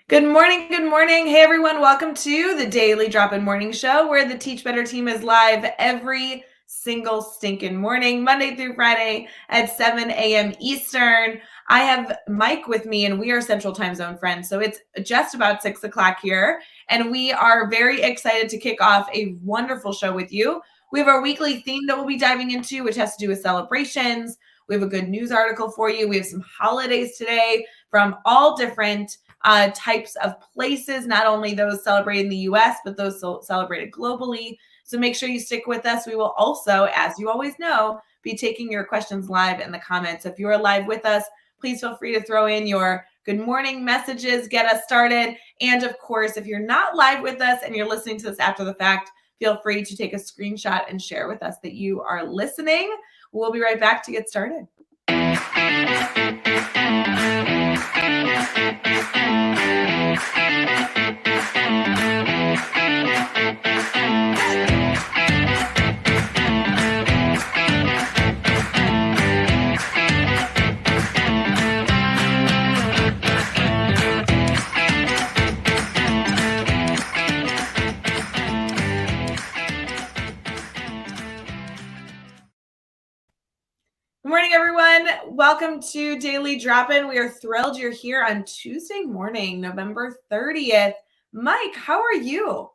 Good morning. Good morning. Hey, everyone. Welcome to the Daily Drop In Morning Show, where the Teach Better team is live every single stinking morning, Monday through Friday at 7 a.m. Eastern. I have Mike with me, and we are Central Time Zone friends. So it's just about 6 o'clock here, and we are very excited to kick off a wonderful show with you. We have our weekly theme that we'll be diving into, which has to do with celebrations. We have a good news article for you. We have some holidays today from all different types of places, not only those celebrated in the US, but those celebrated globally. So make sure you stick with us. We will also, as you always know, be taking your questions live in the comments. If you are live with us, please feel free to throw in your good morning messages, get us started. And of course, if you're not live with us and you're listening to this after the fact, feel free to take a screenshot and share with us that you are listening. We'll be right back to get started. Good morning, everyone. Welcome to Daily Drop-In. We are thrilled you're here on Tuesday morning, November 30th. Mike, how are you?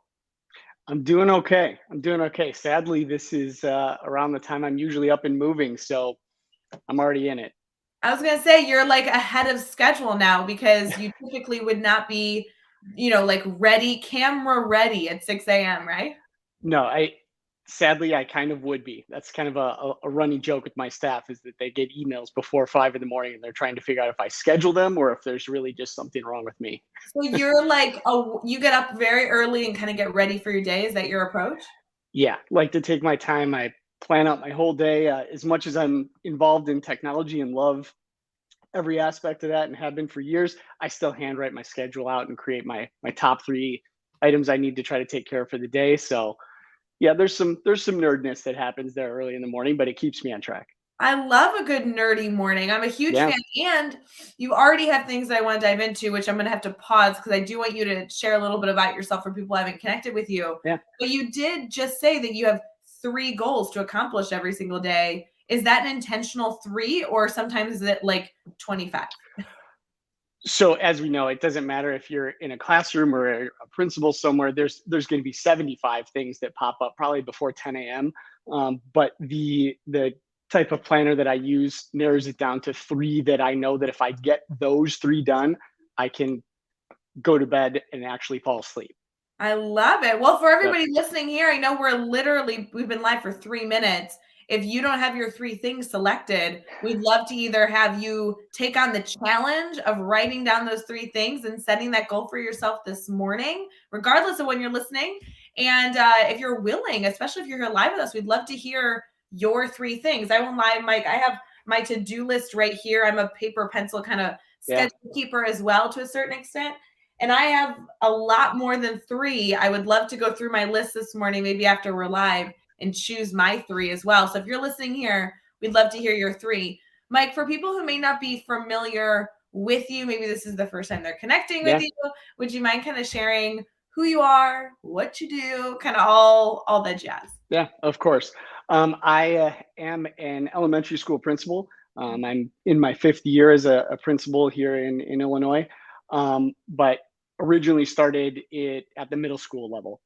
I'm doing okay. Sadly, this is around the time I'm usually up and moving, so I'm already in it. I was going to say you're like ahead of schedule now because you typically would not be, like camera ready at 6 a.m., right? No, sadly I kind of would be. That's kind of a running joke with my staff is that they get emails before 5 in the morning and they're trying to figure out if I schedule them or if there's really just something wrong with me. So you're like, you get up very early and kind of get ready for your day. Is that your approach? Yeah, like to take my time. I plan out my whole day. As much as I'm involved in technology and love every aspect of that and have been for years, I still handwrite my schedule out and create my top 3 items I need to try to take care of for the day. So yeah, there's some nerdness that happens there early in the morning, but it keeps me on track. I love a good nerdy morning. I'm a huge Yeah. fan. And you already have things that I want to dive into, which I'm going to have to pause because I do want you to share a little bit about yourself for people who haven't connected with you. Yeah. But you did just say that you have 3 goals to accomplish every single day. Is that an intentional 3 or sometimes is it like 25? So as we know, it doesn't matter if you're in a classroom or a principal somewhere. There's going to be 75 things that pop up probably before 10 a.m. But the type of planner that I use narrows it down to 3 that I know that if I get those 3 done, I can go to bed and actually fall asleep. I love it. Well, for Yep. everybody listening here, I know we've been live for 3 minutes. If you don't have your 3 things selected, we'd love to either have you take on the challenge of writing down those 3 things and setting that goal for yourself this morning, regardless of when you're listening. And if you're willing, especially if you're here live with us, we'd love to hear your 3 things. I won't lie, Mike. I have my to-do list right here. I'm a paper pencil kind of Yeah. schedule keeper as well to a certain extent. And I have a lot more than 3. I would love to go through my list this morning, maybe after we're live, and choose my 3 as well. So if you're listening here, we'd love to hear your 3. Mike, for people who may not be familiar with you, maybe this is the first time they're connecting with Yeah. you, would you mind kind of sharing who you are, what you do, kind of all that jazz? Yeah, of course. I am an elementary school principal. I'm in my 5th year as a principal here in Illinois, but originally started it at the middle school level.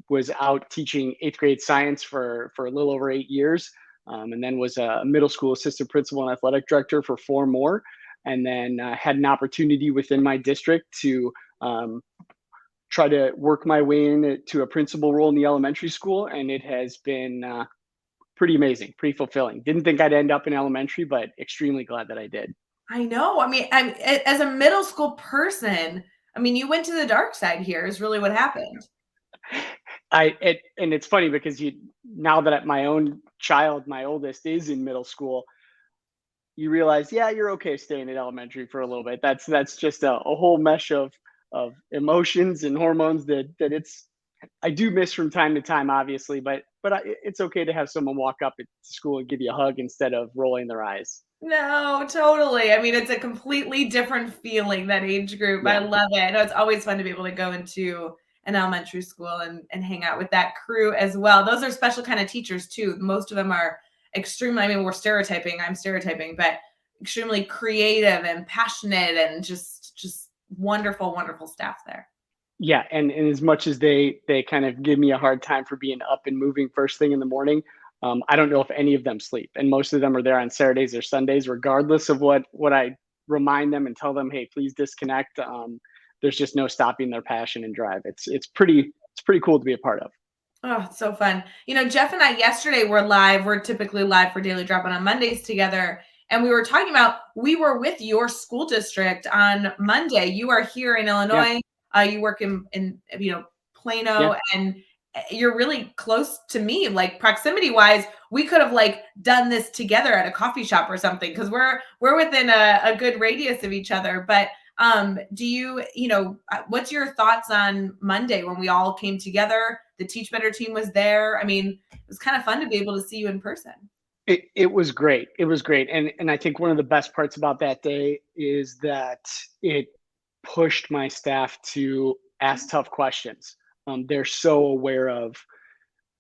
Was out teaching 8th grade science for a little over 8 years, and then was a middle school assistant principal and athletic director for 4 more, and then had an opportunity within my district to try to work my way into a principal role in the elementary school, and it has been pretty amazing, pretty fulfilling. Didn't think I'd end up in elementary, but extremely glad that I did. I know. I mean, as a middle school person, I mean, you went to the dark side here is really what happened. And it's funny because now that my own child, my oldest, is in middle school, you realize, yeah, you're okay staying in elementary for a little bit. That's just a whole mesh of emotions and hormones that I do miss from time to time, obviously, but it's okay to have someone walk up at school and give you a hug instead of rolling their eyes. No, totally. I mean, it's a completely different feeling, that age group. I Yeah. love it. I know it's always fun to be able to go into an elementary school and hang out with that crew as well. Those are special kind of teachers too. Most of them are extremely, I mean, I'm stereotyping, but extremely creative and passionate and just wonderful, wonderful staff there. Yeah, and as much as they kind of give me a hard time for being up and moving first thing in the morning, I don't know if any of them sleep, and most of them are there on Saturdays or Sundays, regardless of what I remind them and tell them, hey, please disconnect. There's just no stopping their passion and drive. It's pretty cool to be a part of. Oh, it's so fun. Jeff and I yesterday were live. We're typically live for Daily Drop In on Mondays together. And we were talking about we were with your school district on Monday. You are here in Yeah, Illinois. You work in yeah, Plano, and you're really close to me, like proximity wise. We could have like done this together at a coffee shop or something because we're within a good radius of each other. But do what's your thoughts on Monday when we all came together? The Teach Better team was there. I mean, it was kind of fun to be able to see you in person. it was great. It was great, and I think one of the best parts about that day is that it pushed my staff to ask tough questions. They're so aware of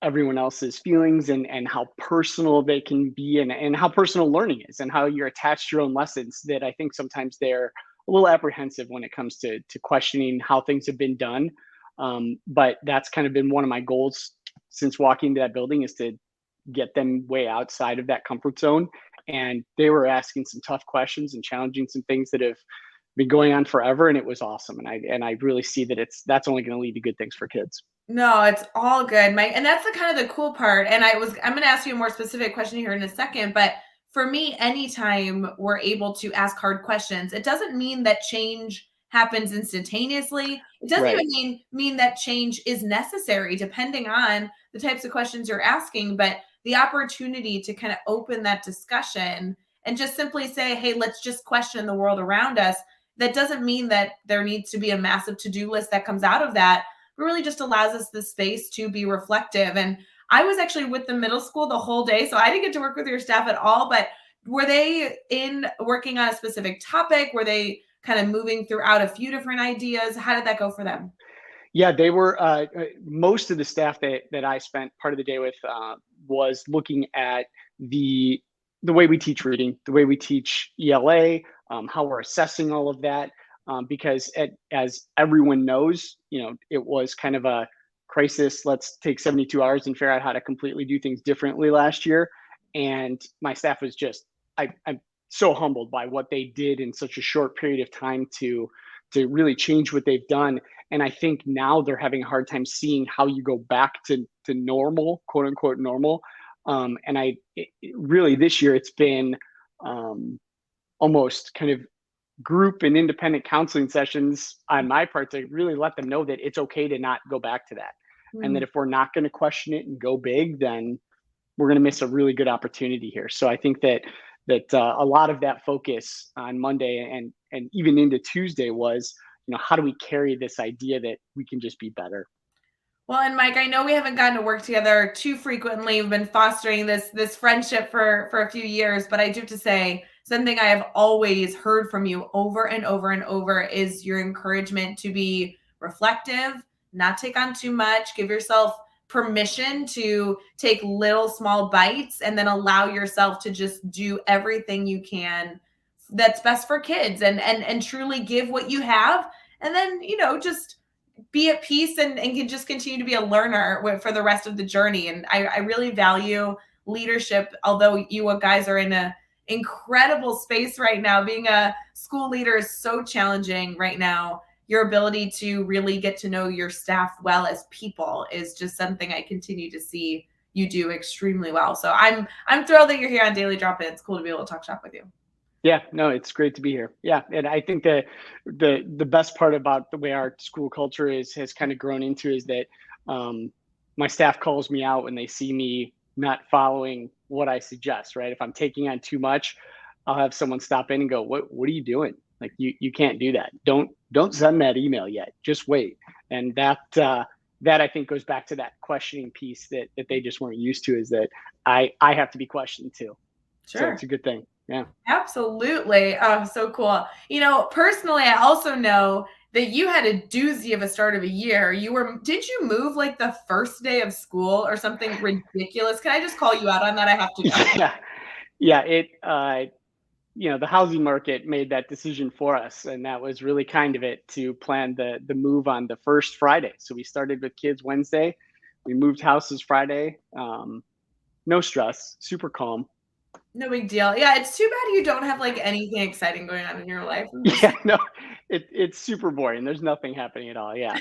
everyone else's feelings and how personal they can be and how personal learning is and how you're attached to your own lessons, that I think sometimes they're a little apprehensive when it comes to questioning how things have been done. But that's kind of been one of my goals since walking into that building, is to get them way outside of that comfort zone. And they were asking some tough questions and challenging some things that have been going on forever, and it was awesome. And I really see that that's only going to lead to good things for kids. No, it's all good, Mike. And that's the kind of the cool part. And I'm going to ask you a more specific question here in a second. But for me, anytime we're able to ask hard questions, it doesn't mean that change happens instantaneously. It doesn't Right. even mean that change is necessary, depending on the types of questions you're asking. But the opportunity to kind of open that discussion and just simply say, hey, let's just question the world around us. That doesn't mean that there needs to be a massive to-do list that comes out of that, really just allows us the space to be reflective. And I was actually with the middle school the whole day, so I didn't get to work with your staff at all. But were they in working on a specific topic? Were they kind of moving throughout a few different ideas? How did that go for them? Yeah, they were. Most of the staff that I spent part of the day with was looking at the the way we teach reading, the way we teach ELA, how we're assessing all of that. Because as everyone knows, it was kind of a crisis. Let's take 72 hours and figure out how to completely do things differently last year. And my staff was just, I'm so humbled by what they did in such a short period of time to really change what they've done. And I think now they're having a hard time seeing how you go back to normal, quote unquote normal. And really this year it's been almost kind of group and independent counseling sessions on my part to really let them know that it's okay to not go back to that, and that Mm. if we're not going to question it and go big, then we're going to miss a really good opportunity here. So I think that a lot of that focus on Monday and even into Tuesday was, how do we carry this idea that we can just be better? Well, and Mike, I know we haven't gotten to work together too frequently. We've been fostering this friendship for a few years, but I do have to say something I have always heard from you over and over and over is your encouragement to be reflective, not take on too much, give yourself permission to take little small bites and then allow yourself to just do everything you can that's best for kids and truly give what you have, and then just be at peace and can just continue to be a learner for the rest of the journey. And I really value leadership, although you guys are in a incredible space right now. Being a school leader is so challenging right now. Your ability to really get to know your staff well as people is just something I continue to see you do extremely well. So I'm thrilled that you're here on Daily Drop In. It's cool to be able to talk shop with you. Yeah, no, it's great to be here. Yeah, and I think that the best part about the way our school culture is has kind of grown into is that um, my staff calls me out when they see me not following what I suggest. Right, if I'm taking on too much, I'll have someone stop in and go, "What are you doing? Like you can't do that. Don't send that email yet. Just wait." And that I think goes back to that questioning piece that they just weren't used to. Is that I have to be questioned too. So it's Sure. a good thing. Yeah. Absolutely. Oh, so cool. Personally, I also know that you had a doozy of a start of a year. Did you move like the first day of school or something ridiculous? Can I just call you out on that? I have to know. Yeah. Yeah. The housing market made that decision for us, and that was really kind of it to plan the move on the first Friday. So we started with kids Wednesday. We moved houses Friday. No stress, super calm. No big deal. Yeah, it's too bad you don't have like anything exciting going on in your life. I'm just Yeah, no, it's super boring. There's nothing happening at all. Yeah.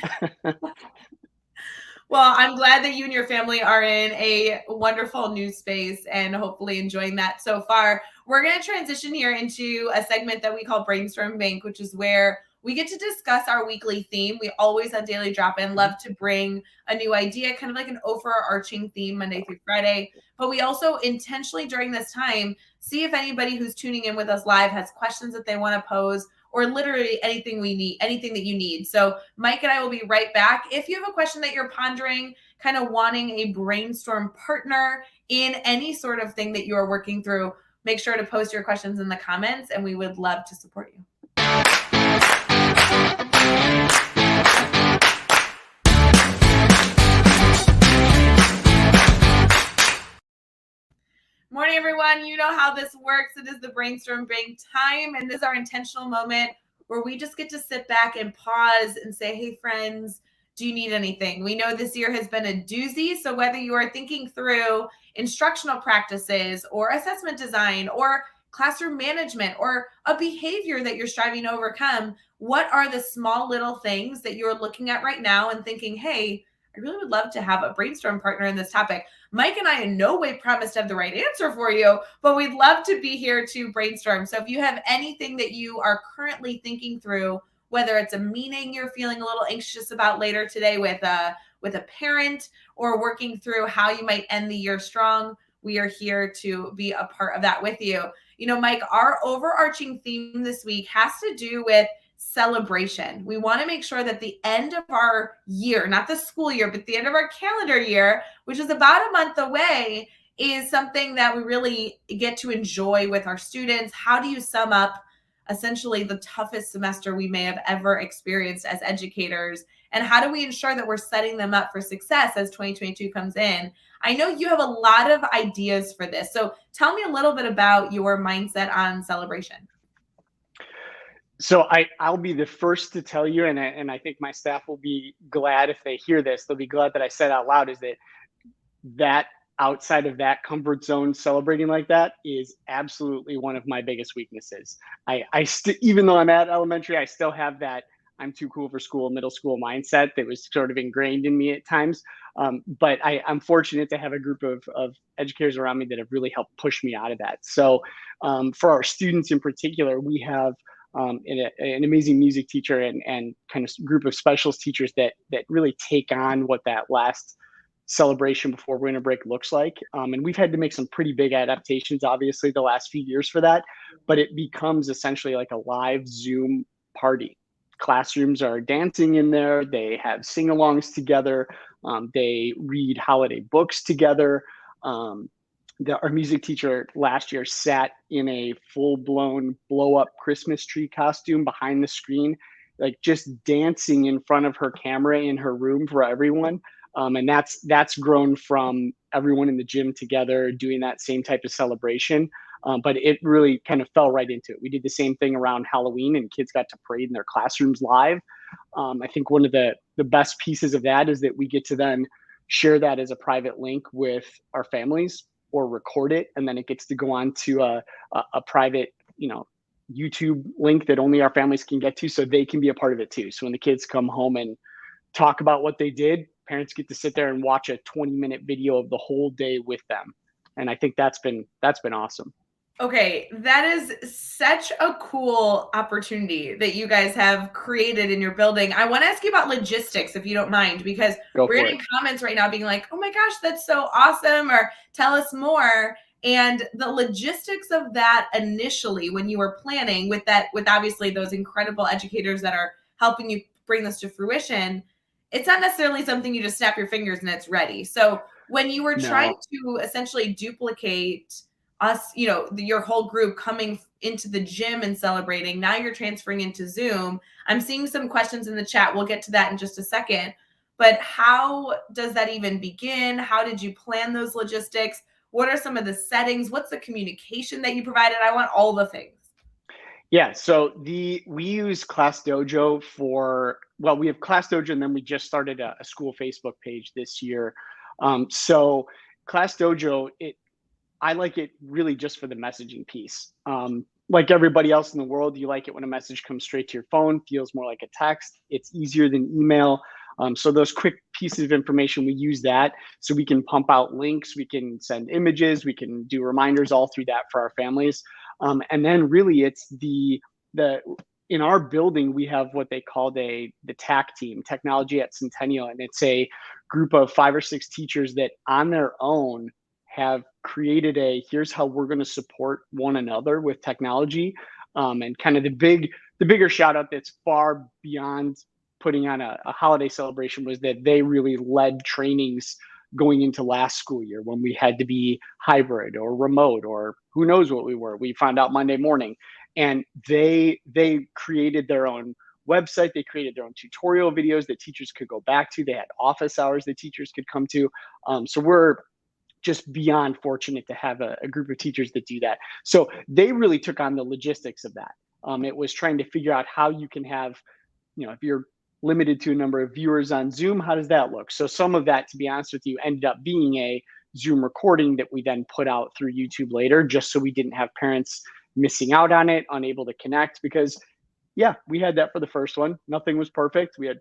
Well, I'm glad that you and your family are in a wonderful new space and hopefully enjoying that so far. We're going to transition here into a segment that we call Brainstorm Bank, which is where we get to discuss our weekly theme. We always on Daily Drop In love to bring a new idea, kind of like an overarching theme Monday through Friday. But we also intentionally during this time see if anybody who's tuning in with us live has questions that they want to pose or literally anything we need, anything that you need. So Mike and I will be right back. If you have a question that you're pondering, kind of wanting a brainstorm partner in any sort of thing that you are working through, make sure to post your questions in the comments and we would love to support you. Morning, everyone. You know how this works. It is the Brainstorm Bank time, and this is our intentional moment where we just get to sit back and pause and say, hey, friends, do you need anything? We know this year has been a doozy. So whether you are thinking through instructional practices or assessment design or classroom management or a behavior that you're striving to overcome, what are the small little things that you're looking at right now and thinking, hey, I really would love to have a brainstorm partner in this topic. Mike and I in no way promise to have the right answer for you, but we'd love to be here to brainstorm. So if you have anything that you are currently thinking through, whether it's a meeting you're feeling a little anxious about later today with a parent or working through how you might end the year strong, we are here to be a part of that with you. Mike, our overarching theme this week has to do with celebration. We want to make sure that the end of our year, not the school year, but the end of our calendar year, which is about a month away, is something that we really get to enjoy with our students. How do you sum up essentially the toughest semester we may have ever experienced as educators? And how do we ensure that we're setting them up for success as 2022 comes in? I know you have a lot of ideas for this. So tell me a little bit about your mindset on celebration. So I'll be the first to tell you, and I think my staff will be glad if they hear this. They'll be glad that I said out loud is that outside of that comfort zone, celebrating like that is absolutely one of my biggest weaknesses. Even though I'm at elementary, I still have that I'm too cool for school, middle school mindset that was sort of ingrained in me at times. But I'm fortunate to have a group of educators around me that have really helped push me out of that. So for our students in particular, we have an amazing music teacher and kind of group of specialist teachers that really take on what that last celebration before winter break looks like. And we've had to make some pretty big adaptations, obviously, the last few years for that. But it becomes essentially like a live Zoom party. Classrooms are dancing in there. They have sing-alongs together. They read holiday books together. Our music teacher last year sat in a full-blown blow-up Christmas tree costume behind the screen, like just dancing in front of her camera in her room for everyone. And that's grown from everyone in the gym together doing that same type of celebration. But it really kind of fell right into it. We did the same thing around Halloween, and kids got to parade in their classrooms live. I think one of the best pieces of that is that we get to then share that as a private link with our families or record it, and then it gets to go on to a private, YouTube link that only our families can get to, so they can be a part of it too. So when the kids come home and talk about what they did, parents get to sit there and watch a 20-minute video of the whole day with them. And I think that's been awesome. Okay, that is such a cool opportunity that you guys have created in your building. I want to ask you about logistics, if you don't mind, because we're getting comments right now being like, oh my gosh, that's so awesome, or tell us more. And the logistics of that initially when you were planning with obviously those incredible educators that are helping you bring this to fruition, it's not necessarily something you just snap your fingers and it's ready. So when you were trying to essentially duplicate us, your whole group coming into the gym and celebrating. Now you're transferring into Zoom. I'm seeing some questions in the chat. We'll get to that in just a second. But how does that even begin? How did you plan those logistics? What are some of the settings? What's the communication that you provided? I want all the things. Yeah, so we use ClassDojo we have ClassDojo, and then we just started a school Facebook page this year. So ClassDojo, I like it really just for the messaging piece. Like everybody else in the world, you like it when a message comes straight to your phone, feels more like a text. It's easier than email. So those quick pieces of information, we use that so we can pump out links, we can send images, we can do reminders all through that for our families. And then really it's the in our building, we have what they call the TAC team, Technology at Centennial. And it's a group of 5 or 6 teachers that on their own have created here's how we're going to support one another with technology. And kind of the bigger shout out that's far beyond putting on a holiday celebration was that they really led trainings going into last school year when we had to be hybrid or remote or who knows what we were. We found out Monday morning, and they created their own website. They created their own tutorial videos that teachers could go back to. They had office hours that teachers could come to. So we're just beyond fortunate to have a group of teachers that do that. So they really took on the logistics of that. It was trying to figure out how you can have, if you're limited to a number of viewers on Zoom, how does that look? So some of that, to be honest with you, ended up being a Zoom recording that we then put out through YouTube later, just so we didn't have parents missing out on it, unable to connect, because yeah, we had that for the first one. Nothing was perfect. We had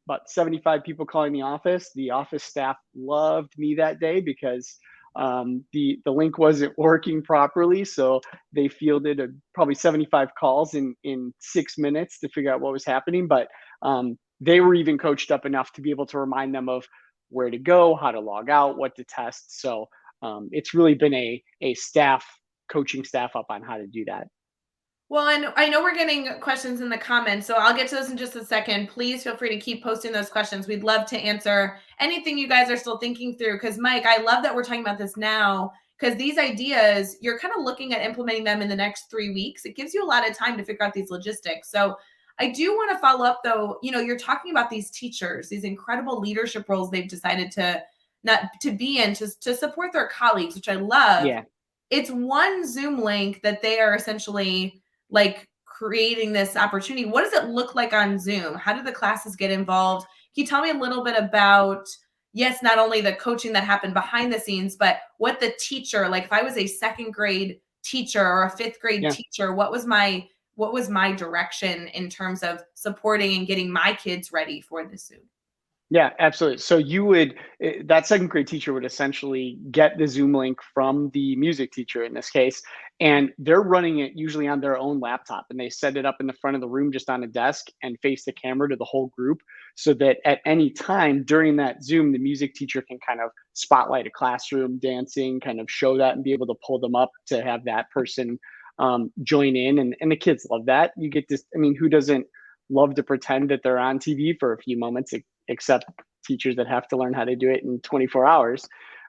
about 75 people calling the office. The office staff loved me that day because the link wasn't working properly. So they fielded probably 75 calls in 6 minutes to figure out what was happening. But they were even coached up enough to be able to remind them of where to go, how to log out, what to test. So it's really been a coaching staff up on how to do that. Well, and I know we're getting questions in the comments, so I'll get to those in just a second. Please feel free to keep posting those questions. We'd love to answer anything you guys are still thinking through. Because Mike, I love that we're talking about this now, because these ideas, you're kind of looking at implementing them in the next 3 weeks. It gives you a lot of time to figure out these logistics. So I do want to follow up though, you're talking about these teachers, these incredible leadership roles they've decided to be in to support their colleagues, which I love. Yeah. It's one Zoom link that they are essentially like creating this opportunity. What does it look like on Zoom? How do the classes get involved? Can you tell me a little bit about, yes, not only the coaching that happened behind the scenes, but what the teacher, like if I was a 2nd grade teacher or a 5th grade teacher, what was my direction in terms of supporting and getting my kids ready for the Zoom? Yeah, absolutely. So that 2nd grade teacher would essentially get the Zoom link from the music teacher in this case, and they're running it usually on their own laptop, and they set it up in the front of the room just on a desk and face the camera to the whole group, so that at any time during that Zoom, the music teacher can kind of spotlight a classroom dancing, kind of show that and be able to pull them up to have that person join in. And the kids love that. You get this, who doesn't love to pretend that they're on TV for a few moments, except teachers that have to learn how to do it in 24 hours.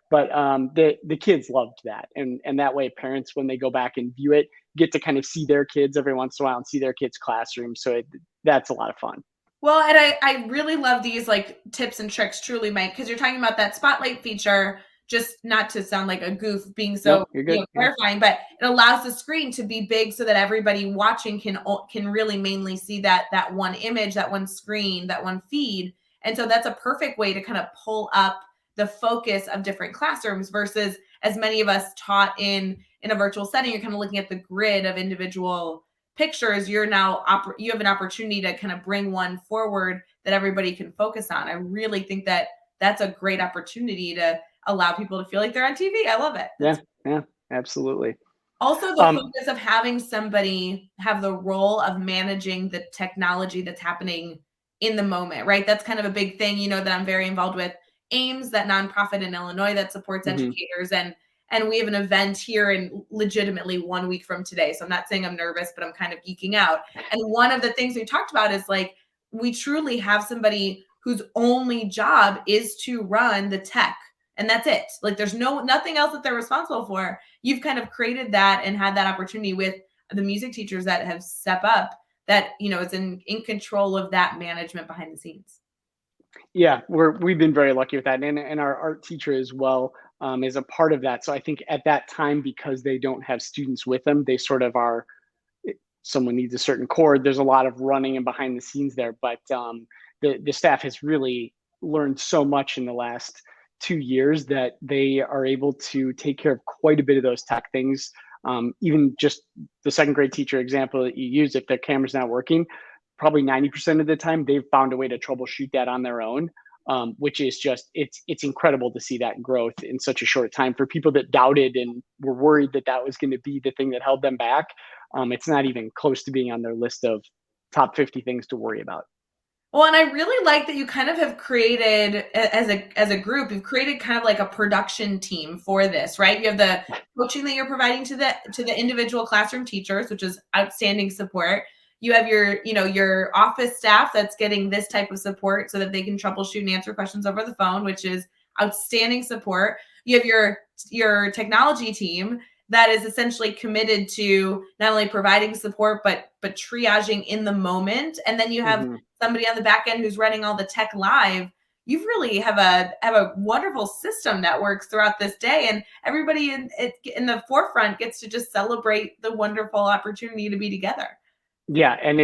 But the kids loved that. And that way parents, when they go back and view it, get to kind of see their kids every once in a while and see their kids' classroom. So that's a lot of fun. Well, and I really love these like tips and tricks, truly, Mike, because you're talking about that spotlight feature, just not to sound like a goof being so clarifying, but it allows the screen to be big so that everybody watching can really mainly see that one image, that one screen, that one feed. And so that's a perfect way to kind of pull up the focus of different classrooms versus, as many of us taught in a virtual setting, you're kind of looking at the grid of individual pictures. You have an opportunity to kind of bring one forward that everybody can focus on. I really think that that's a great opportunity to allow people to feel like they're on TV. I love it. Yeah, absolutely. Also, the focus of having somebody have the role of managing the technology that's happening in the moment, right? That's kind of a big thing, that I'm very involved with. AIMS, that nonprofit in Illinois that supports educators. And we have an event here in legitimately 1 week from today. So I'm not saying I'm nervous, but I'm kind of geeking out. And one of the things we talked about is like, we truly have somebody whose only job is to run the tech and that's it. Like there's nothing else that they're responsible for. You've kind of created that and had that opportunity with the music teachers that have stepped up, that, you know, is in control of that management behind the scenes. Yeah, we've been very lucky with that, and our art teacher as well is a part of that. So I think at that time, because they don't have students with them, they sort of are. Someone needs a certain chord. There's a lot of running and behind the scenes there, but the staff has really learned so much in the last 2 years that they are able to take care of quite a bit of those tech things. Even just the second grade teacher example that you use, if their camera's not working, probably 90% of the time they've found a way to troubleshoot that on their own, which is just it's incredible to see that growth in such a short time. For people that doubted and were worried that that was going to be the thing that held them back, it's not even close to being on their list of top 50 things to worry about. Well, and I really like that you kind of have created, as a group, you've created kind of like a production team for this, right? You have the coaching that you're providing to the individual classroom teachers, which is outstanding support. You have your, you know, your office staff that's getting this type of support so that they can troubleshoot and answer questions over the phone, which is outstanding support. You have your technology team that is essentially committed to not only providing support but triaging in the moment. And then you have somebody on the back end who's running all the tech live. You really have a wonderful system that works throughout this day, and everybody in the forefront gets to just celebrate the wonderful opportunity to be together. Yeah, and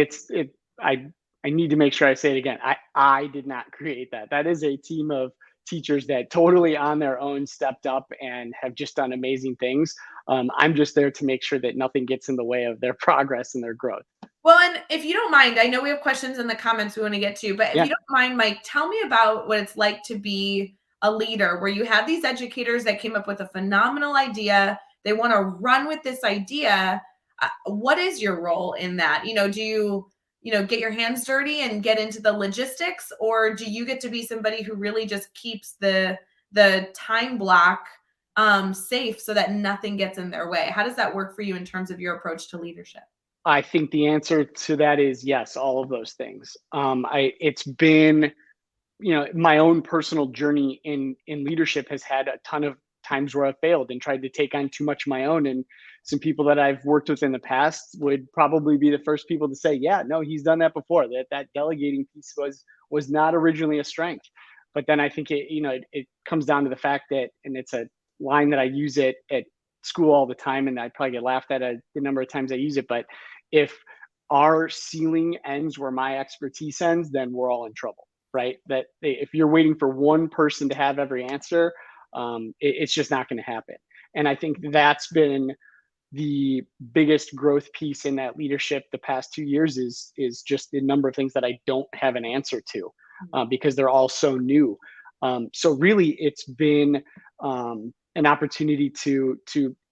I need to make sure I say it again. I did not create that. That is a team of teachers that totally on their own stepped up and have just done amazing things. I'm just there to make sure that nothing gets in the way of their progress and their growth. Well, and if you don't mind, I know we have questions in the comments we want to get to, but if Yeah. you don't mind, Mike, tell me about what it's like to be a leader where you have these educators that came up with a phenomenal idea. They want to run with this idea. What is your role in that? You know, do you know, get your hands dirty and get into the logistics, or do you get to be somebody who really just keeps the time block safe so that nothing gets in their way? How does that work for you in terms of your approach to leadership? I think the answer to that is yes, all of those things. It's been, my own personal journey in leadership has had a ton of times where I've failed and tried to take on too much of my own. And some people that I've worked with in the past would probably be the first people to say, yeah, no, he's done that before. That delegating piece was not originally a strength. But then I think it comes down to the fact that, and it's a line that I use it at school all the time, and I probably get laughed at the number of times I use it. But if our ceiling ends where my expertise ends, then we're all in trouble, right? That if you're waiting for one person to have every answer, it's just not going to happen. And I think that's been the biggest growth piece in that leadership the past 2 years is just the number of things that I don't have an answer to because they're all so new. So really, it's been an opportunity to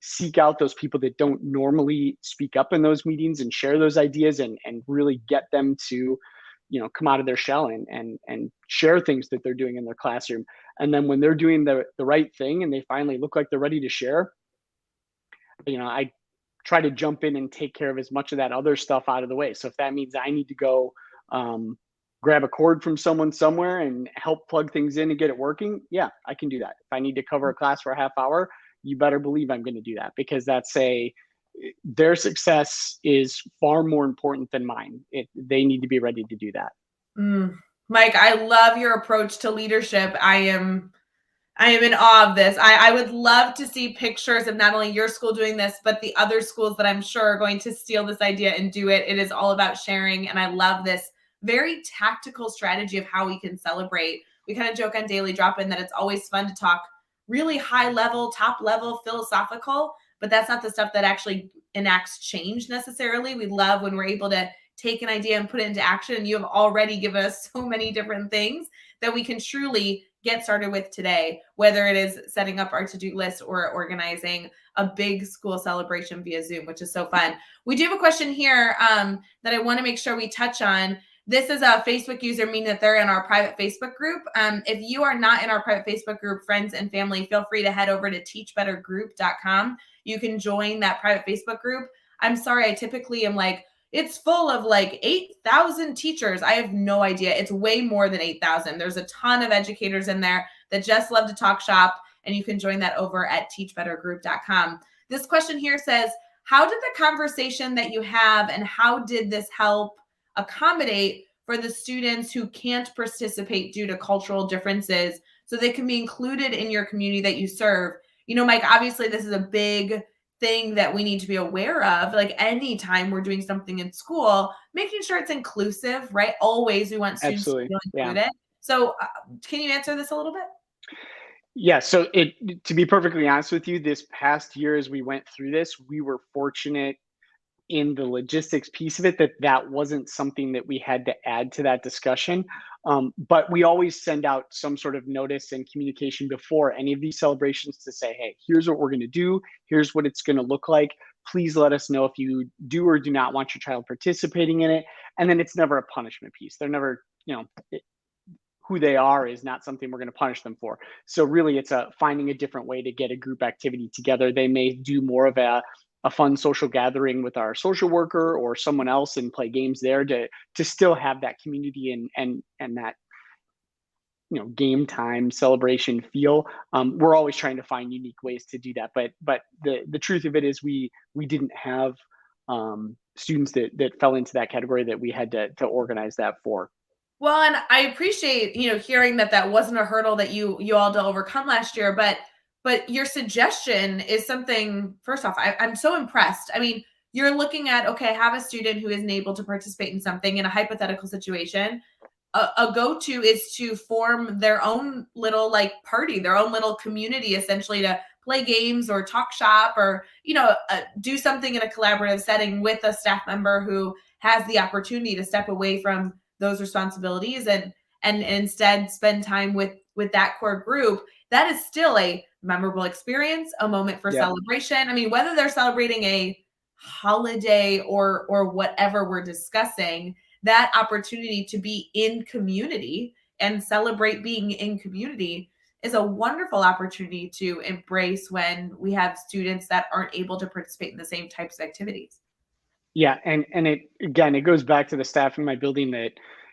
seek out those people that don't normally speak up in those meetings and share those ideas and really get them to come out of their shell and share things that they're doing in their classroom. And then when they're doing the right thing and they finally look like they're ready to share, I try to jump in and take care of as much of that other stuff out of the way. So if that means I need to go grab a cord from someone somewhere and help plug things in and get it working, yeah, I can do that. If I need to cover a class for a half hour, you better believe I'm going to do that, because their success is far more important than mine. They need to be ready to do that. Mike, I love your approach to leadership. I am in awe of this. I would love to see pictures of not only your school doing this, but the other schools that I'm sure are going to steal this idea and do it. It is all about sharing. And I love this very tactical strategy of how we can celebrate. We kind of joke on Daily Drop-In that it's always fun to talk really high level, top level, philosophical, but that's not the stuff that actually enacts change necessarily. We love when we're able to take an idea and put it into action. And you have already given us so many different things that we can truly get started with today, whether it is setting up our to-do list or organizing a big school celebration via Zoom, which is so fun. We do have a question here that I want to make sure we touch on. This is a Facebook user, meaning that they're in our private Facebook group. If you are not in our private Facebook group, friends and family, feel free to head over to teachbettergroup.com. You can join that private Facebook group. I'm sorry, I typically am like, it's full of like 8,000 teachers. I have no idea. It's way more than 8,000. There's a ton of educators in there that just love to talk shop and you can join that over at teachbettergroup.com. This question here says, how did the conversation that you have and how did this help accommodate for the students who can't participate due to cultural differences so they can be included in your community that you serve? You know, Mike, obviously this is a big thing that we need to be aware of. Like anytime we're doing something in school, making sure it's inclusive, right? Always we want students to Absolutely. feel Yeah. included. So can you answer this a little bit? Yeah, so to be perfectly honest with you, this past year as we went through this, we were fortunate in the logistics piece of it that wasn't something that we had to add to that discussion. But we always send out some sort of notice and communication before any of these celebrations to say, hey, here's what we're going to do. Here's what it's going to look like. Please let us know if you do or do not want your child participating in it. And then it's never a punishment piece. They're never, who they are is not something we're going to punish them for. So really it's finding a different way to get a group activity together. They may do more of a fun social gathering with our social worker or someone else and play games there to still have that community and that game time celebration feel. We're always trying to find unique ways to do that, but the truth of it is we didn't have students that fell into that category that we had to organize that for. Well, and I appreciate, hearing that wasn't a hurdle that you all had to overcome last year, but your suggestion is something, first off, I'm so impressed. I mean, you're looking at, okay, have a student who isn't able to participate in something in a hypothetical situation. A go-to is to form their own little party, their own little community, essentially, to play games or talk shop or, do something in a collaborative setting with a staff member who has the opportunity to step away from those responsibilities and instead spend time with that core group. That is still a memorable experience, a moment for celebration. I mean, whether they're celebrating a holiday or whatever we're discussing, that opportunity to be in community and celebrate being in community is a wonderful opportunity to embrace when we have students that aren't able to participate in the same types of activities. Yeah, and it goes back to the staff in my building that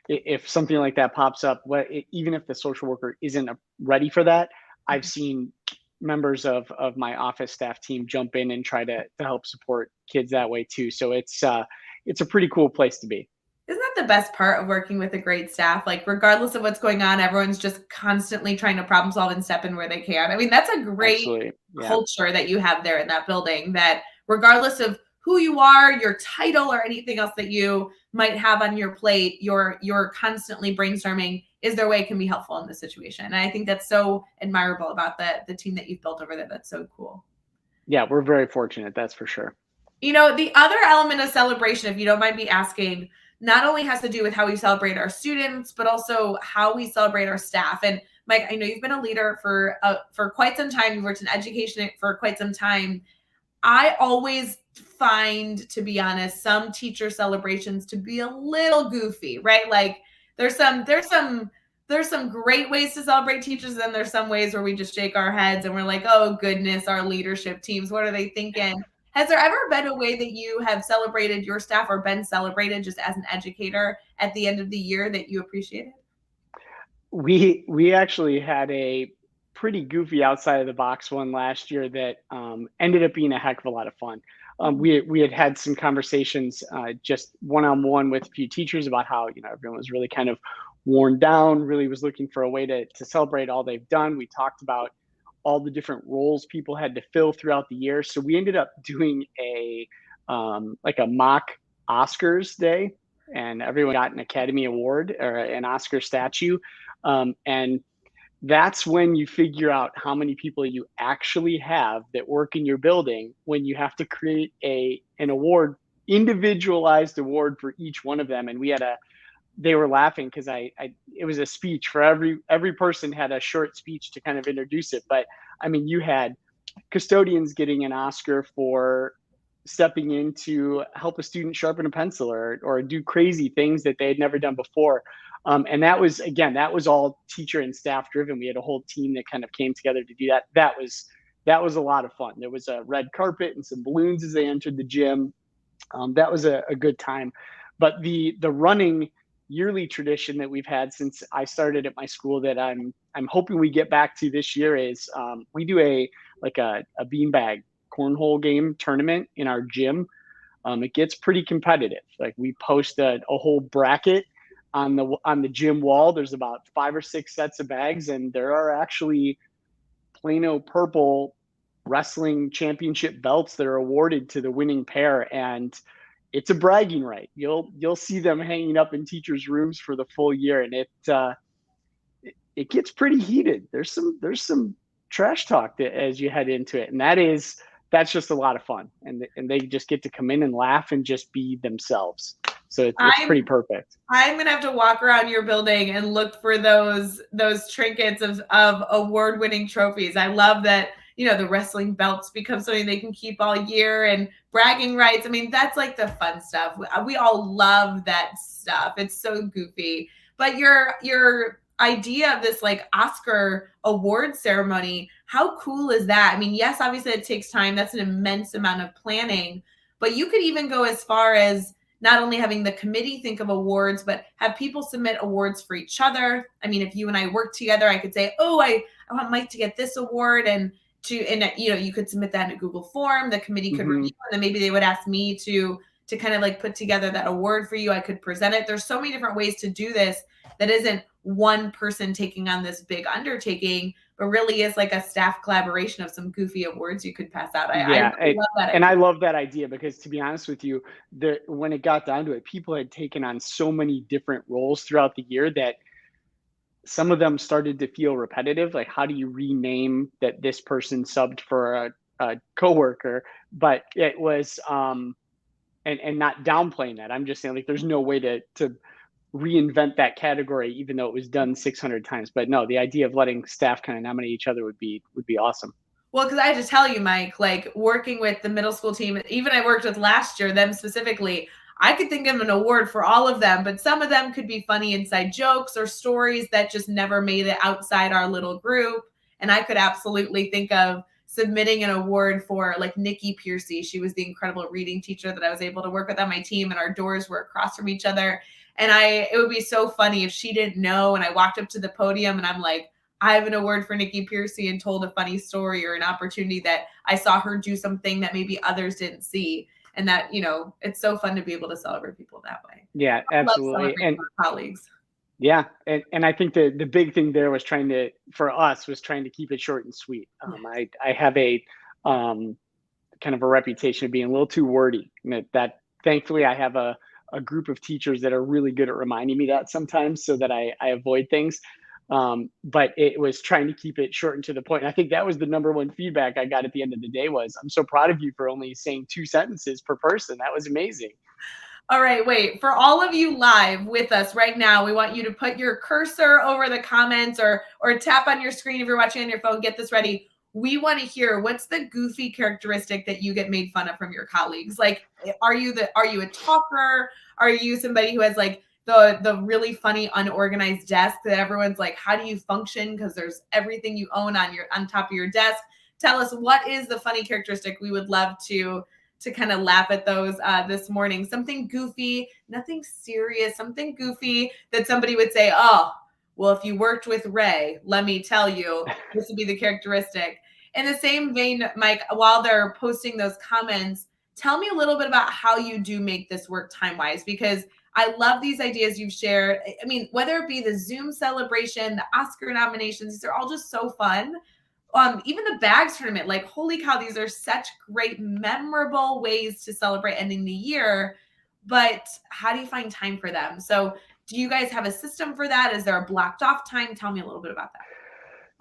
if something like that pops up, even if the social worker isn't ready for that, I've seen members of my office staff team jump in and try to help support kids that way too. So it's a pretty cool place to be. Isn't that the best part of working with a great staff? Like, regardless of what's going on, everyone's just constantly trying to problem solve and step in where they can. I mean, that's a great culture that you have there in that building, that regardless of who you are, your title, or anything else that you might have on your plate, you're constantly brainstorming, is there a way it can be helpful in this situation? And I think that's so admirable about the team that you've built over there. That's so cool. Yeah, we're very fortunate, that's for sure. The other element of celebration, if you don't mind me asking, not only has to do with how we celebrate our students, but also how we celebrate our staff. And Mike, I know you've been a leader for quite some time. You've worked in education for quite some time. I always find, to be honest, some teacher celebrations to be a little goofy, right? Like there's some great ways to celebrate teachers, and there's some ways where we just shake our heads and we're like, oh goodness, our leadership teams, what are they thinking? Has there ever been a way that you have celebrated your staff or been celebrated just as an educator at the end of the year that you appreciated? We actually had a pretty goofy outside of the box one last year that ended up being a heck of a lot of fun. We had some conversations just one-on-one with a few teachers about how everyone was really kind of worn down, really was looking for a way to celebrate all they've done. We talked about all the different roles people had to fill throughout the year. So we ended up doing a mock Oscars day, and everyone got an Academy Award or an Oscar statue. And that's when you figure out how many people you actually have that work in your building when you have to create an award, individualized award for each one of them. And they were laughing because it was a speech for every person had a short speech to kind of introduce it. But I mean, you had custodians getting an Oscar for stepping in to help a student sharpen a pencil or do crazy things that they had never done before. And that was all teacher and staff driven. We had a whole team that kind of came together to do that. That was a lot of fun. There was a red carpet and some balloons as they entered the gym. That was a good time. But the running yearly tradition that we've had since I started at my school that I'm I'm hoping we get back to this year is we do a beanbag cornhole game tournament in our gym. It gets pretty competitive. Like we post a whole bracket on the gym wall. There's about 5 or 6 sets of bags, and there are actually Plano purple wrestling championship belts that are awarded to the winning pair, and it's a bragging right. You'll see them hanging up in teachers' rooms for the full year, and it gets pretty heated. There's some trash talk as you head into it, and that's just a lot of fun, and they just get to come in and laugh and just be themselves. So it's pretty perfect. I'm gonna have to walk around your building and look for those trinkets of award-winning trophies. I love that, the wrestling belts become something they can keep all year, and bragging rights. I mean, that's like the fun stuff. We all love that stuff. It's so goofy. But your idea of this like Oscar award ceremony, how cool is that? I mean, yes, obviously it takes time. That's an immense amount of planning, but you could even go as far as not only having the committee think of awards, but have people submit awards for each other. I mean, if you and I work together, I could say, oh, I want Mike to get this award, and you could submit that in a Google form. The committee could review, and then maybe they would ask me to kind of like put together that award for you. I could present it. There's so many different ways to do this that isn't one person taking on this big undertaking, but really is like a staff collaboration of some goofy awards you could pass out. I really love that idea. And I love that idea because, to be honest with you, when it got down to it, people had taken on so many different roles throughout the year that some of them started to feel repetitive. Like, how do you rename that this person subbed for a coworker? But it was, and not downplaying that. I'm just saying, like, there's no way to reinvent that category, even though it was done 600 times. But no, the idea of letting staff kind of nominate each other would be awesome. Well, because I have to tell you, Mike, like working with the middle school team, even I worked with last year, them specifically, I could think of an award for all of them, but some of them could be funny inside jokes or stories that just never made it outside our little group. And I could absolutely think of submitting an award for like Nikki Piercy. She was the incredible reading teacher that I was able to work with on my team, and our doors were across from each other. And it would be so funny if she didn't know and I walked up to the podium and I'm like, I have an award for Nikki Piercy, and told a funny story or an opportunity that I saw her do something that maybe others didn't see. And that, it's so fun to be able to celebrate people that way. Yeah, absolutely. And colleagues. Yeah. And I think the big thing there was trying to keep it short and sweet. I have a kind of a reputation of being a little too wordy. That thankfully I have a group of teachers that are really good at reminding me that sometimes, so that I avoid things. But it was trying to keep it short and to the point. And I think that was the number one feedback I got at the end of the day was, I'm so proud of you for only saying 2 sentences per person. That was amazing. All right, wait, for all of you live with us right now, we want you to put your cursor over the comments or tap on your screen if you're watching on your phone. Get this ready. We want to hear, what's the goofy characteristic that you get made fun of from your colleagues? Like, are you a talker? Are you somebody who has like the really funny unorganized desk that everyone's like, how do you function? Because there's everything you own on top of your desk. Tell us, what is the funny characteristic? We would love to kind of laugh at those this morning. Something goofy, nothing serious, something goofy that somebody would say, oh, well, if you worked with Ray, let me tell you, this would be the characteristic. In the same vein, Mike, while they're posting those comments, tell me a little bit about how you do make this work time-wise, because I love these ideas you've shared. I mean, whether it be the Zoom celebration, the Oscar nominations, these are all just so fun. Even the bags tournament, like, holy cow, these are such great, memorable ways to celebrate ending the year. But how do you find time for them? So do you guys have a system for that? Is there a blocked off time? Tell me a little bit about that.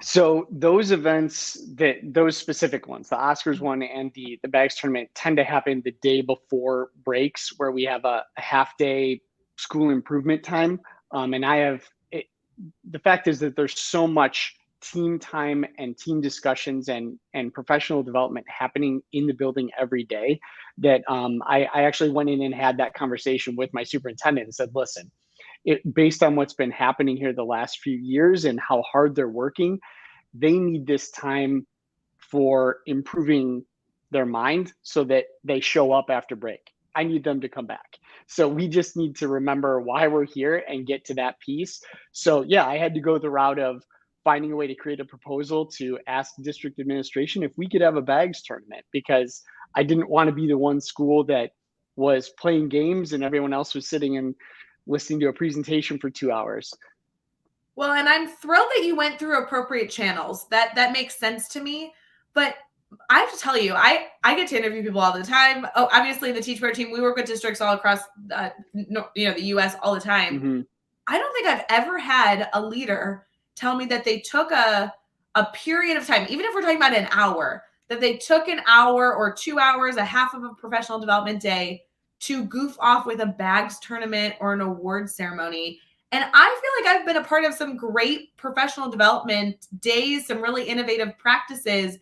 So those events, those specific ones, the Oscars one and the bags tournament, tend to happen the day before breaks, where we have a half day school improvement time. And the fact is that there's so much team time and team discussions and professional development happening in the building every day that I actually went in and had that conversation with my superintendent and said, listen, based on what's been happening here the last few years and how hard they're working, they need this time for improving their mind so that they show up after break. I need them to come back. So we just need to remember why we're here and get to that piece. So yeah, I had to go the route of finding a way to create a proposal to ask district administration if we could have a bags tournament, because I didn't want to be the one school that was playing games and everyone else was sitting and listening to a presentation for 2 hours. Well, and I'm thrilled that you went through appropriate channels. That makes sense to me. But I have to tell you, I get to interview people all the time. Oh, obviously the Teach Better team, we work with districts all across the U.S. all the time. Mm-hmm. I don't think I've ever had a leader tell me that they took a period of time, even if we're talking about an hour, that they took an hour or 2 hours, a half of a professional development day to goof off with a bags tournament or an award ceremony. And I feel like I've been a part of some great professional development days, some really innovative practices.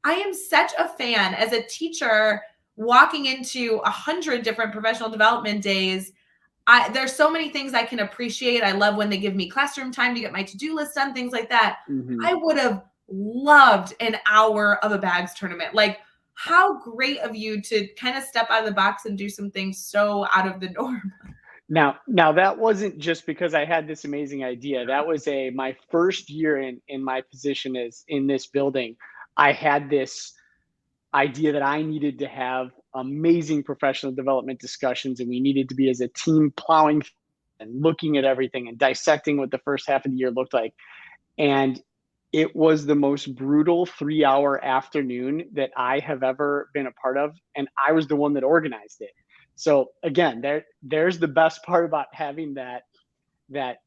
I am such a fan as a teacher walking into 100 different professional development days. There's so many things I can appreciate. I love when they give me classroom time to get my to-do list done, things like that. Mm-hmm. I would have loved an hour of a bags tournament. Like, how great of you to kind of step out of the box and do some things so out of the norm. Now that wasn't just because I had this amazing idea. That was my first year in my position as in this building. I had this idea that I needed to have amazing professional development discussions, and we needed to be as a team plowing and looking at everything and dissecting what the first half of the year looked like. And it was the most brutal 3-hour afternoon that I have ever been a part of. And I was the one that organized it. So again, there's the best part about having that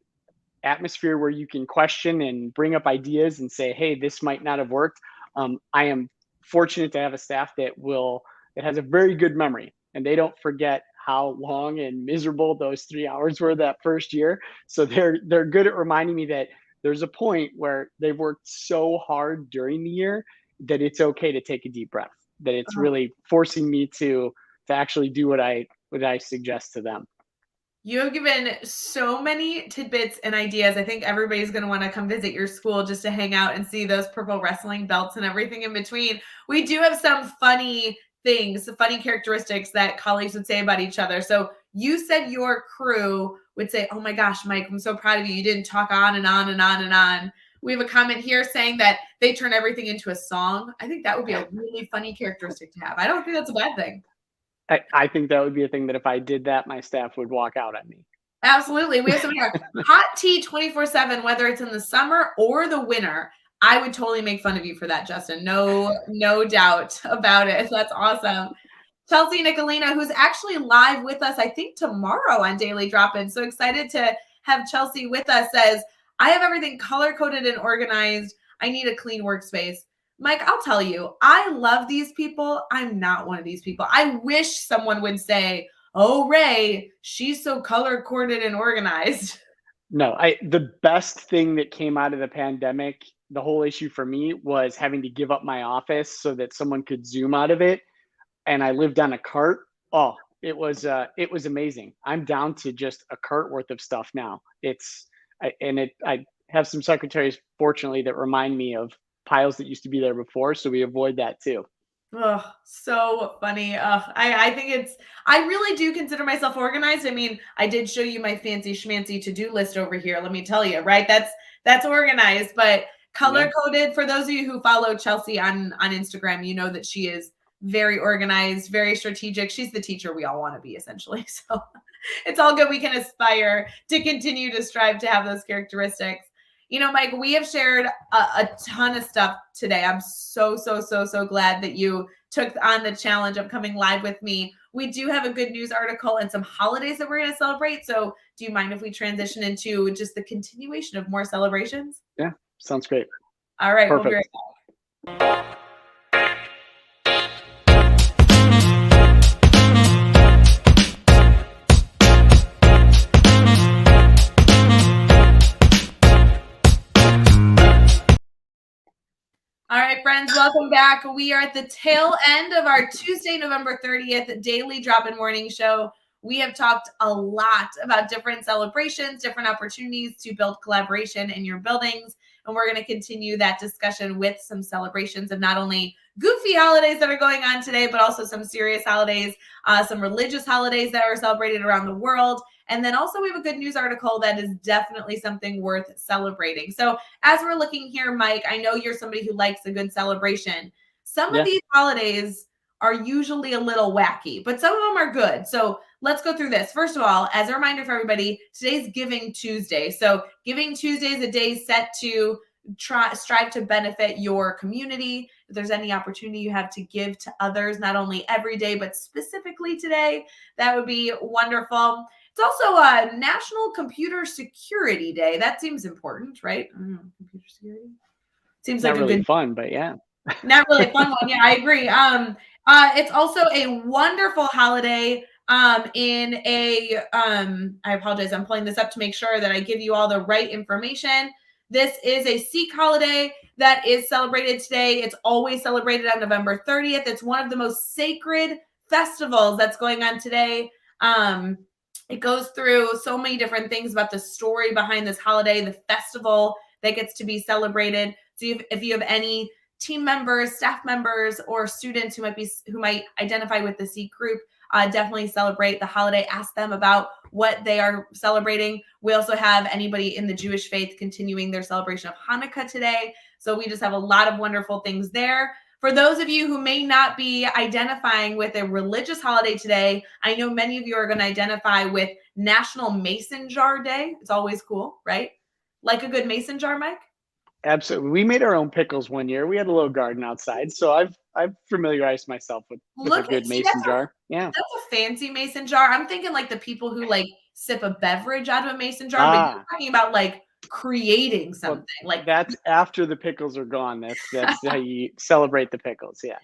atmosphere where you can question and bring up ideas and say, hey, this might not have worked. I am fortunate to have a staff that has a very good memory, and they don't forget how long and miserable those 3 hours were that first year. So they're good at reminding me that there's a point where they've worked so hard during the year that it's okay to take a deep breath, that it's really forcing me to actually do what I suggest to them. You have given so many tidbits and ideas. I think everybody's going to want to come visit your school just to hang out and see those purple wrestling belts and everything in between. We do have some funny things, funny characteristics that colleagues would say about each other. So you said your crew would say, oh my gosh, Mike, I'm so proud of you. You didn't talk on and on and on and on. We have a comment here saying that they turn everything into a song. I think that would be a really funny characteristic to have. I don't think that's a bad thing. I think that would be a thing that if I did that, my staff would walk out at me. Absolutely. We have some here. Hot tea 24/7, whether it's in the summer or the winter. I would totally make fun of you for that, Justin. No doubt about it. That's awesome. Chelsea Nicolina, who's actually live with us, I think tomorrow on Daily Drop-In. So excited to have Chelsea with us, says, I have everything color-coded and organized. I need a clean workspace. Mike, I'll tell you, I love these people. I'm not one of these people. I wish someone would say, oh, Ray, she's so color-coded and organized. No, the best thing that came out of the pandemic, the whole issue for me was having to give up my office so that someone could Zoom out of it. And I lived on a cart. Oh, it was amazing. I'm down to just a cart worth of stuff now. I have some secretaries, fortunately, that remind me of piles that used to be there before, so we avoid that too. Oh, so funny. I think I really do consider myself organized. I mean, I did show you my fancy schmancy to-do list over here. Let me tell you, right? That's organized, but color-coded. For those of you who follow Chelsea on Instagram, you know that she is very organized, very strategic. She's the teacher we all want to be, essentially. So it's all good. We can aspire to continue to strive to have those characteristics. You know, Mike, we have shared a ton of stuff today. I'm so glad that you took on the challenge of coming live with me. We do have a good news article and some holidays that we're going to celebrate. So do you mind if we transition into just the continuation of more celebrations? Yeah, sounds great. All right. Perfect. We'll be right back. All right, friends, welcome back. We are at the tail end of our Tuesday, November 30th Daily Drop-In Morning Show. we have talked a lot about different celebrations, different opportunities to build collaboration in your buildings. And we're going to continue that discussion with some celebrations of not only goofy holidays that are going on today, but also some serious holidays, some religious holidays that are celebrated around the world. And then also we have a good news article that is definitely something worth celebrating. So as we're looking here, Mike, I know you're somebody who likes a good celebration. Some of these holidays are usually a little wacky, but some of them are good. So let's go through this. First of all, as a reminder for everybody, today's Giving Tuesday. So Giving Tuesday is a day set to strive to benefit your community. If there's any opportunity you have to give to others, not only every day, but specifically today, that would be wonderful. It's also a National Computer Security Day. That seems important, right? I don't know, computer security. Seems Not like really a good fun, but yeah. Not really fun one. Yeah, I agree. It's also a wonderful holiday. I apologize, I'm pulling this up to make sure that I give you all the right information. This is a Sikh holiday that is celebrated today. It's always celebrated on November 30th. It's one of the most sacred festivals that's going on today. It goes through so many different things about the story behind this holiday, the festival that gets to be celebrated. So if you have any team members, staff members, or students who might identify with the Sikh group, definitely celebrate the holiday. Ask them about what they are celebrating. We also have anybody in the Jewish faith continuing their celebration of Hanukkah today. So we just have a lot of wonderful things there. For those of you who may not be identifying with a religious holiday today, I know many of you are going to identify with National Mason Jar Day. It's always cool, right? Like a good mason jar, Mike? Absolutely. We made our own pickles one year. We had a little garden outside, so I've familiarized myself with a good mason jar. Yeah. That's a fancy mason jar. I'm thinking like the people who like sip a beverage out of a mason jar, but you're talking about like creating something. Well, like that's after the pickles are gone. That's how you celebrate the pickles. Yeah.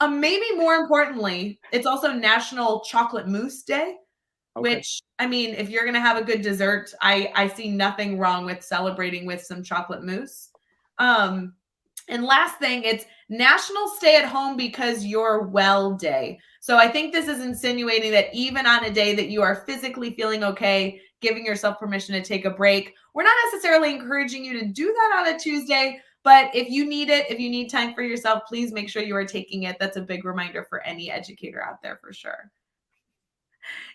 Maybe more importantly, it's also National Chocolate Mousse Day. Okay. Which, I mean, if you're going to have a good dessert, I see nothing wrong with celebrating with some chocolate mousse. And last thing, it's National Stay at Home Because You're Well Day. So I think this is insinuating that even on a day that you are physically feeling okay, giving yourself permission to take a break. We're not necessarily encouraging you to do that on a Tuesday, but if you need it, if you need time for yourself, please make sure you are taking it. That's a big reminder for any educator out there for sure.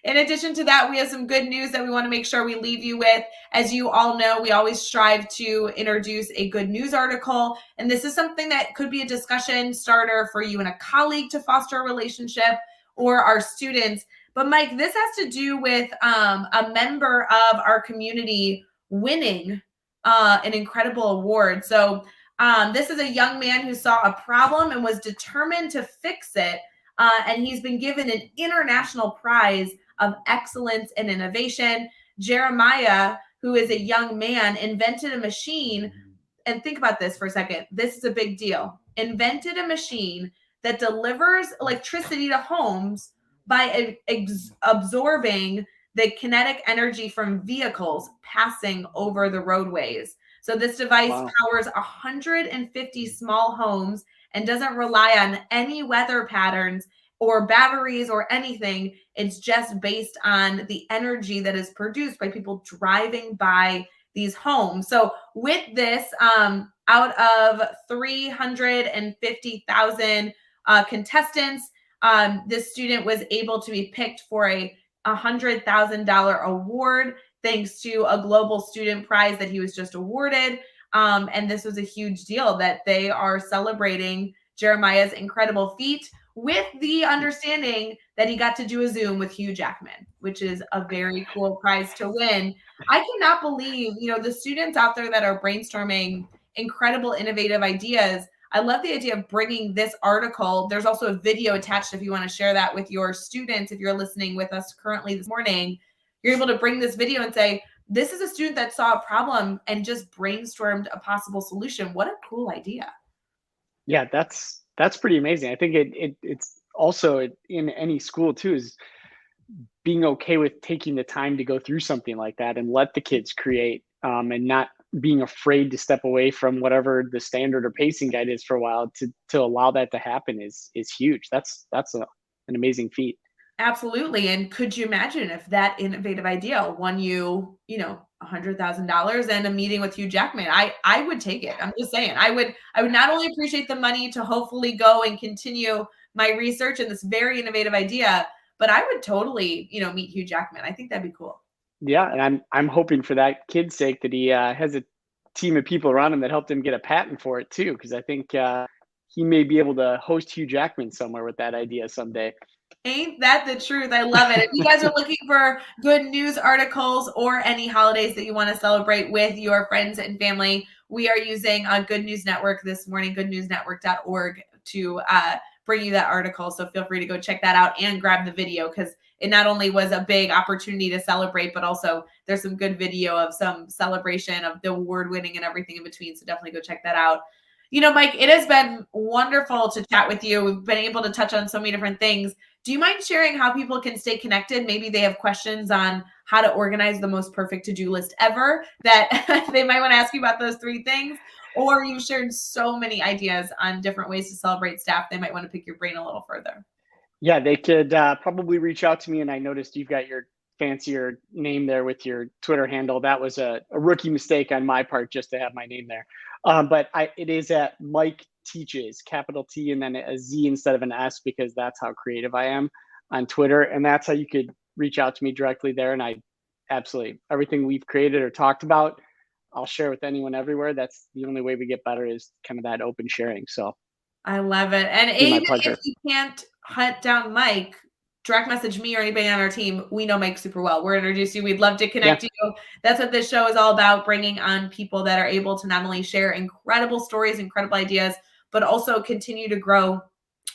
In addition to that, we have some good news that we want to make sure we leave you with. As you all know, we always strive to introduce a good news article. And this is something that could be a discussion starter for you and a colleague to foster a relationship or our students. But Mike, this has to do with a member of our community winning an incredible award. So this is a young man who saw a problem and was determined to fix it. And he's been given an international prize of excellence and innovation. Jeremiah, who is a young man, invented a machine. And think about this for a second. This is a big deal. Invented a machine that delivers electricity to homes by absorbing the kinetic energy from vehicles passing over the roadways. So this device powers 150 small homes and doesn't rely on any weather patterns or batteries or anything. It's just based on the energy that is produced by people driving by these homes. So with this, out of 350,000 contestants, this student was able to be picked for a $100,000 award thanks to a global student prize that he was just awarded. And this was a huge deal that they are celebrating Jeremiah's incredible feat with the understanding that he got to do a Zoom with Hugh Jackman, which is a very cool prize to win. I cannot believe, the students out there that are brainstorming incredible, innovative ideas. I love the idea of bringing this article. There's also a video attached if you want to share that with your students. If you're listening with us currently this morning, you're able to bring this video and say, this is a student that saw a problem and just brainstormed a possible solution. What a cool idea. Yeah, that's pretty amazing. I think it's also in any school too, is being okay with taking the time to go through something like that and let the kids create, and not being afraid to step away from whatever the standard or pacing guide is for a while to allow that to happen is huge. That's an amazing feat. Absolutely. And could you imagine if that innovative idea won you, $100,000 and a meeting with Hugh Jackman? I would take it. I'm just saying. I would not only appreciate the money to hopefully go and continue my research in this very innovative idea, but I would totally, meet Hugh Jackman. I think that'd be cool. Yeah, and I'm hoping for that kid's sake that he has a team of people around him that helped him get a patent for it too, because I think he may be able to host Hugh Jackman somewhere with that idea someday. Ain't that the truth? I love it. If you guys are looking for good news articles or any holidays that you want to celebrate with your friends and family, we are using Good News Network this morning, goodnewsnetwork.org, to bring you that article. So feel free to go check that out and grab the video, because it not only was a big opportunity to celebrate, but also there's some good video of some celebration of the award winning and everything in between. So definitely go check that out. Mike, it has been wonderful to chat with you. We've been able to touch on so many different things. Do you mind sharing how people can stay connected? Maybe they have questions on how to organize the most perfect to-do list ever that they might want to ask you about those 3 things. Or you've shared so many ideas on different ways to celebrate staff. They might want to pick your brain a little further. Yeah, they could probably reach out to me. And I noticed you've got your fancier name there with your Twitter handle. That was a rookie mistake on my part, just to have my name there. But it is at Mike Teaches, capital T and then a Z instead of an S, because that's how creative I am on Twitter. And that's how you could reach out to me directly there. And I absolutely, everything we've created or talked about, I'll share with anyone everywhere. That's the only way we get better, is kind of that open sharing. So I love it. And even if you can't hunt down Mike, direct message me or anybody on our team. We know Mike super well. We're introduced you. We'd love to connect you. That's what this show is all about, bringing on people that are able to not only share incredible stories, incredible ideas, but also continue to grow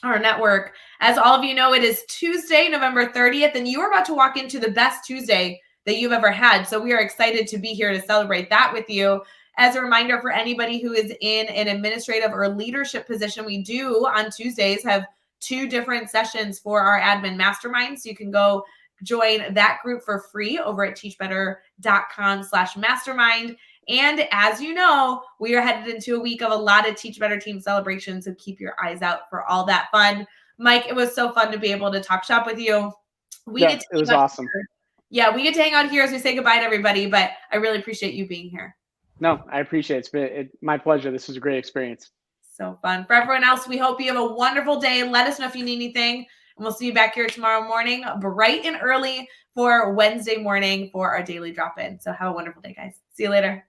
our network. As all of you know, it is Tuesday, November 30th, and you are about to walk into the best Tuesday that you've ever had. So we are excited to be here to celebrate that with you. As a reminder for anybody who is in an administrative or leadership position, we do on Tuesdays have 2 different sessions for our admin mastermind. So you can go join that group for free over at teachbetter.com/mastermind. And as you know, we are headed into a week of a lot of Teach Better Team celebrations. So keep your eyes out for all that fun. Mike, it was so fun to be able to talk shop with you. It was awesome. Yeah, we get to hang out here as we say goodbye to everybody, but I really appreciate you being here. No, I appreciate it. It's been my pleasure. This was a great experience. So fun. For everyone else, we hope you have a wonderful day. Let us know if you need anything. And we'll see you back here tomorrow morning, bright and early, for Wednesday morning for our daily drop-in. So have a wonderful day, guys. See you later.